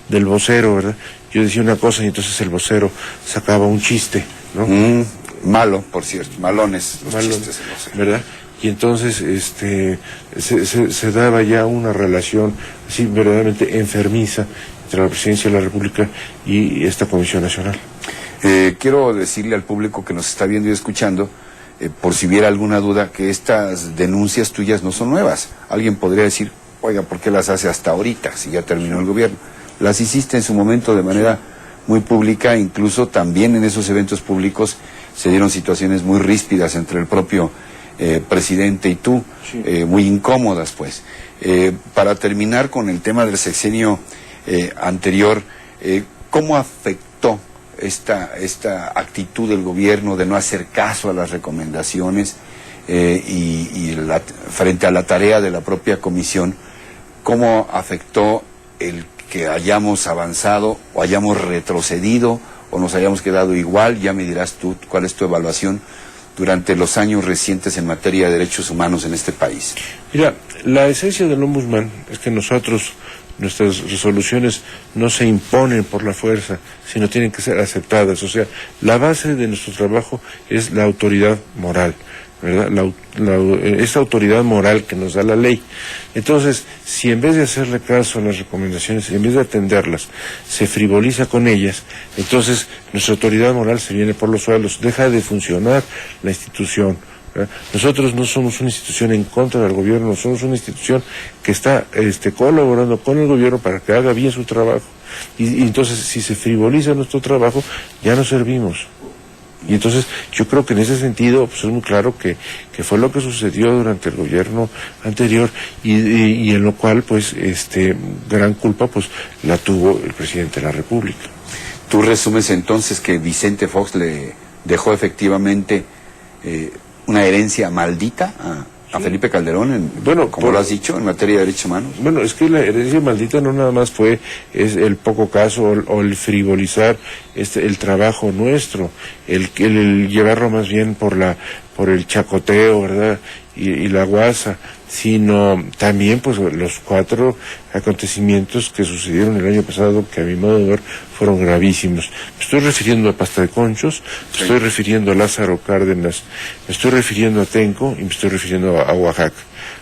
del vocero, ¿verdad? Yo decía una cosa y entonces el vocero sacaba un chiste, ¿no? Malo, por cierto, malones los chistes del vocero, ¿verdad? Y entonces se daba ya una relación así verdaderamente enfermiza entre la Presidencia de la República y esta Comisión Nacional. Quiero decirle al público que nos está viendo y escuchando, por si hubiera alguna duda, que estas denuncias tuyas no son nuevas. Alguien podría decir, oiga, ¿por qué las hace hasta ahorita, si ya terminó el gobierno? Las hiciste en su momento de manera muy pública, incluso también en esos eventos públicos se dieron situaciones muy ríspidas entre el propio presidente y tú, sí. Muy incómodas, pues. Para terminar con el tema del sexenio anterior, ¿cómo afectó esta actitud del gobierno de no hacer caso a las recomendaciones frente a la tarea de la propia comisión? ¿Cómo afectó el que hayamos avanzado o hayamos retrocedido o nos hayamos quedado igual? Ya me dirás tú cuál es tu evaluación durante los años recientes en materia de derechos humanos en este país. Mira, la esencia del ombudsman es que nuestras resoluciones no se imponen por la fuerza, sino tienen que ser aceptadas. O sea, la base de nuestro trabajo es la autoridad moral, ¿verdad? Esa autoridad moral que nos da la ley. Entonces, si en vez de hacerle caso a las recomendaciones, en vez de atenderlas, se frivoliza con ellas, entonces nuestra autoridad moral se viene por los suelos, deja de funcionar la institución. Nosotros no somos una institución en contra del gobierno, somos una institución que está colaborando con el gobierno para que haga bien su trabajo. Y entonces, si se frivoliza nuestro trabajo, ya no servimos. Y entonces, yo creo que en ese sentido, pues es muy claro que fue lo que sucedió durante el gobierno anterior y en lo cual, pues, gran culpa, pues, la tuvo el presidente de la República. ¿Tú resumes entonces que Vicente Fox le dejó efectivamente una herencia maldita a Felipe Calderón, como lo has dicho, en materia de derechos humanos? Bueno, es que la herencia maldita no nada más es el poco caso o el frivolizar el trabajo nuestro, el llevarlo más bien por el chacoteo, ¿verdad? Y la guasa, sino también pues los 4 acontecimientos que sucedieron el año pasado, que a mi modo de ver fueron gravísimos. Me estoy refiriendo a Pasta de Conchos, me estoy refiriendo a Lázaro Cárdenas, me estoy refiriendo a Atenco y me estoy refiriendo a Oaxaca.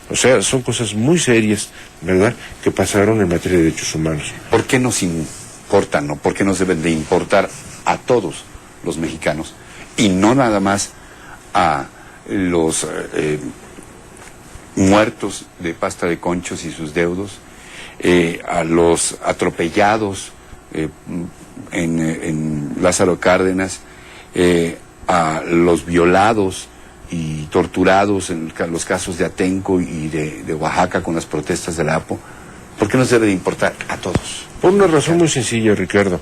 O sea, son cosas muy serias, ¿verdad?, que pasaron en materia de derechos humanos. ¿Por qué nos importan, no? ¿Por qué nos deben de importar a todos los mexicanos y no nada más a los muertos de Pasta de Conchos y sus deudos, a los atropellados en Lázaro Cárdenas, a los violados y torturados en los casos de Atenco y de Oaxaca con las protestas de la APO? ¿Por qué nos debe de importar a todos? Por una razón muy sencilla, Ricardo.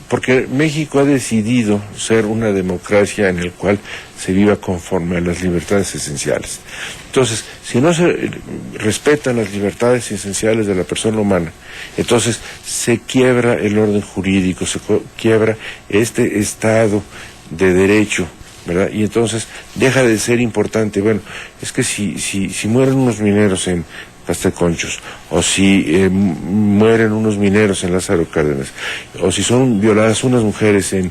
Porque México ha decidido ser una democracia en la cual se viva conforme a las libertades esenciales. Entonces, si no se respetan las libertades esenciales de la persona humana, entonces se quiebra el orden jurídico, se quiebra este Estado de derecho, ¿verdad? Y entonces deja de ser importante. Bueno, es que si mueren unos mineros en Pasta de Conchos, o si mueren unos mineros en Lázaro Cárdenas, o si son violadas unas mujeres en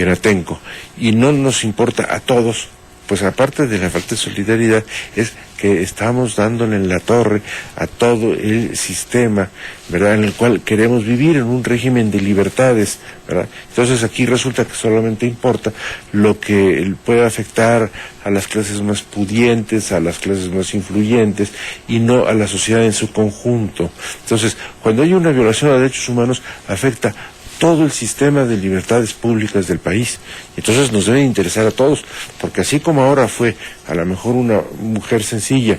Atenco, y no nos importa a todos, pues aparte de la falta de solidaridad, es que estamos dándole en la torre a todo el sistema, ¿verdad?, en el cual queremos vivir en un régimen de libertades, ¿verdad? Entonces aquí resulta que solamente importa lo que puede afectar a las clases más pudientes, a las clases más influyentes, y no a la sociedad en su conjunto. Entonces, cuando hay una violación a derechos humanos, afecta todo el sistema de libertades públicas del país. Entonces nos debe interesar a todos, porque así como ahora fue a lo mejor una mujer sencilla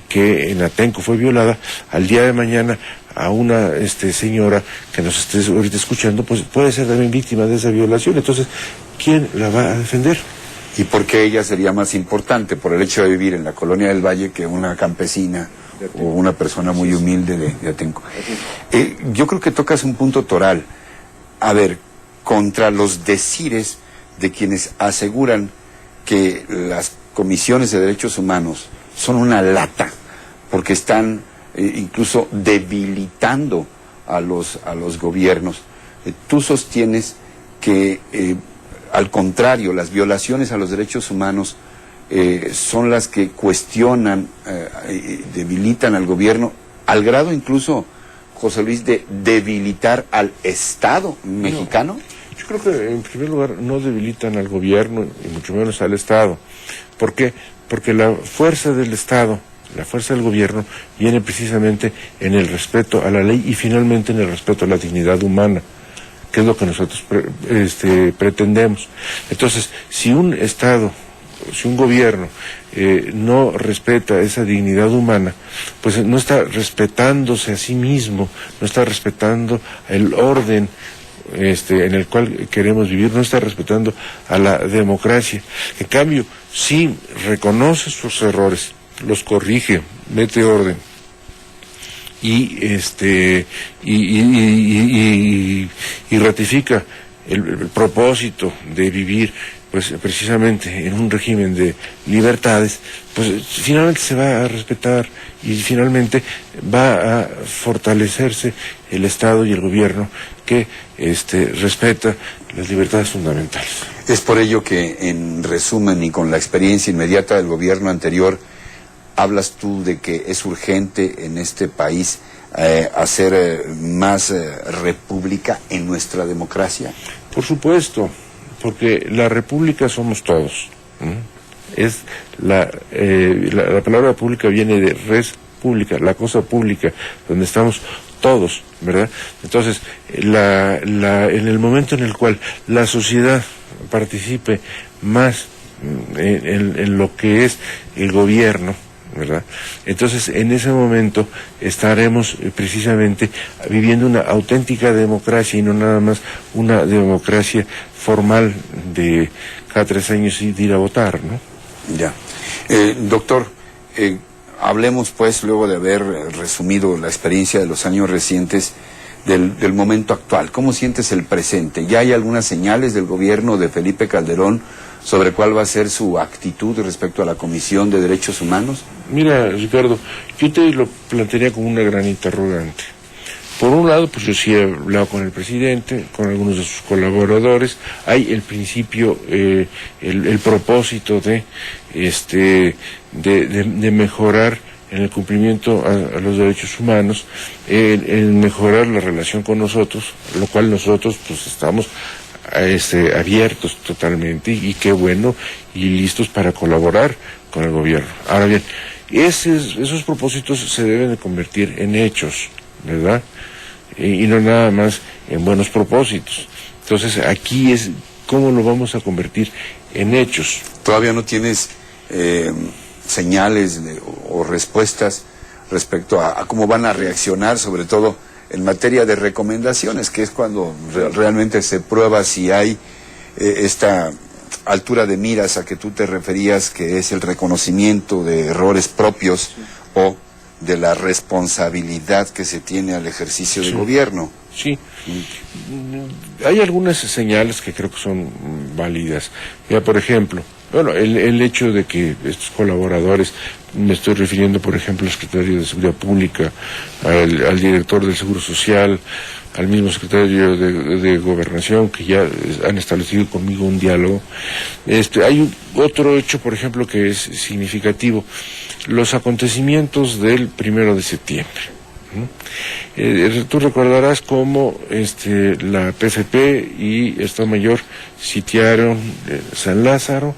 que en Atenco fue violada, al día de mañana a una señora que nos esté ahorita escuchando, pues puede ser también víctima de esa violación. Entonces, ¿quién la va a defender? ¿Y por qué ella sería más importante por el hecho de vivir en la Colonia del Valle que una campesina o una persona muy humilde de Atenco? Yo creo que tocas un punto toral. A ver, contra los decires de quienes aseguran que las comisiones de derechos humanos son una lata, porque están incluso debilitando a los gobiernos. Tú sostienes que, al contrario, las violaciones a los derechos humanos son las que cuestionan, debilitan al gobierno, al grado incluso, José Luis, de debilitar al Estado mexicano. No, yo creo que en primer lugar no debilitan al gobierno y mucho menos al Estado. ¿Por qué? Porque la fuerza del Estado, la fuerza del gobierno, viene precisamente en el respeto a la ley y finalmente en el respeto a la dignidad humana, que es lo que nosotros pretendemos. Entonces, si un Estado, si un gobierno no respeta esa dignidad humana, pues no está respetándose a sí mismo, no está respetando el orden en el cual queremos vivir, no está respetando a la democracia. En cambio, sí reconoce sus errores, los corrige, mete orden y ratifica el propósito de vivir pues precisamente en un régimen de libertades, pues finalmente se va a respetar y finalmente va a fortalecerse el Estado y el gobierno que respeta las libertades fundamentales. Es por ello que, en resumen y con la experiencia inmediata del gobierno anterior, hablas tú de que es urgente en este país hacer más república en nuestra democracia. Por supuesto, porque la república somos todos. Es la palabra pública viene de res pública, la cosa pública, donde estamos todos, ¿verdad? Entonces, en el momento en el cual la sociedad participe más en lo que es el gobierno, ¿verdad? Entonces, en ese momento estaremos precisamente viviendo una auténtica democracia y no nada más una democracia formal de cada 3 años ir a votar, ¿no? Ya. Doctor, hablemos pues, luego de haber resumido la experiencia de los años recientes, del momento actual. ¿Cómo sientes el presente? ¿Ya hay algunas señales del gobierno de Felipe Calderón sobre cuál va a ser su actitud respecto a la Comisión de Derechos Humanos? Mira, Ricardo, yo te lo plantearía como una gran interrogante. Por un lado, pues yo sí he hablado con el presidente, con algunos de sus colaboradores, hay el principio, el propósito de mejorar en el cumplimiento a los derechos humanos, en mejorar la relación con nosotros, lo cual nosotros pues estamos abiertos totalmente y qué bueno y listos para colaborar con el gobierno. Ahora bien, esos propósitos se deben de convertir en hechos, ¿verdad? Y no nada más en buenos propósitos. Entonces aquí es cómo lo vamos a convertir en hechos. ¿Todavía no tienes señales o respuestas respecto a cómo van a reaccionar, sobre todo en materia de recomendaciones, que es cuando realmente se prueba si hay esta altura de miras a que tú te referías, que es el reconocimiento de errores propios o de la responsabilidad que se tiene al ejercicio del gobierno? Sí, hay algunas señales que creo que son válidas. Ya, por ejemplo, bueno, el hecho de que estos colaboradores, me estoy refiriendo por ejemplo al secretario de Seguridad Pública, al director del Seguro Social, al mismo secretario de Gobernación, que ya han establecido conmigo un diálogo. Hay otro hecho, por ejemplo, que es significativo: los acontecimientos del 1 de septiembre. Tú recordarás cómo la PCP y Estado Mayor sitiaron San Lázaro,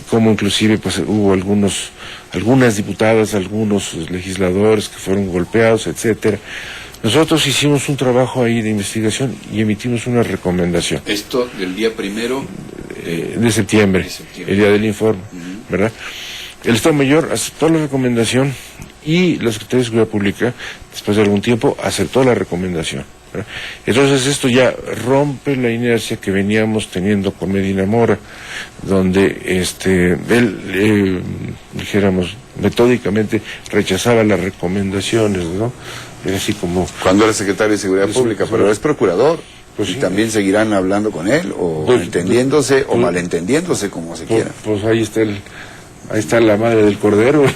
cómo inclusive pues hubo algunas diputadas, algunos legisladores que fueron golpeados, etcétera. Nosotros hicimos un trabajo ahí de investigación y emitimos una recomendación. Esto del día 1 de septiembre, el día del informe, ¿verdad? El Estado Mayor aceptó la recomendación y la Secretaría de Seguridad Pública, después de algún tiempo, aceptó la recomendación, ¿verdad? Entonces esto ya rompe la inercia que veníamos teniendo con Medina Mora, donde él, dijéramos, metódicamente rechazaba las recomendaciones, ¿no? Era así como... Cuando era secretario de Seguridad Pública, pero ahora es procurador. Pues y sí, también seguirán hablando con él, o entendiéndose, o malentendiéndose, como se quiera. Pues ahí está la madre del cordero.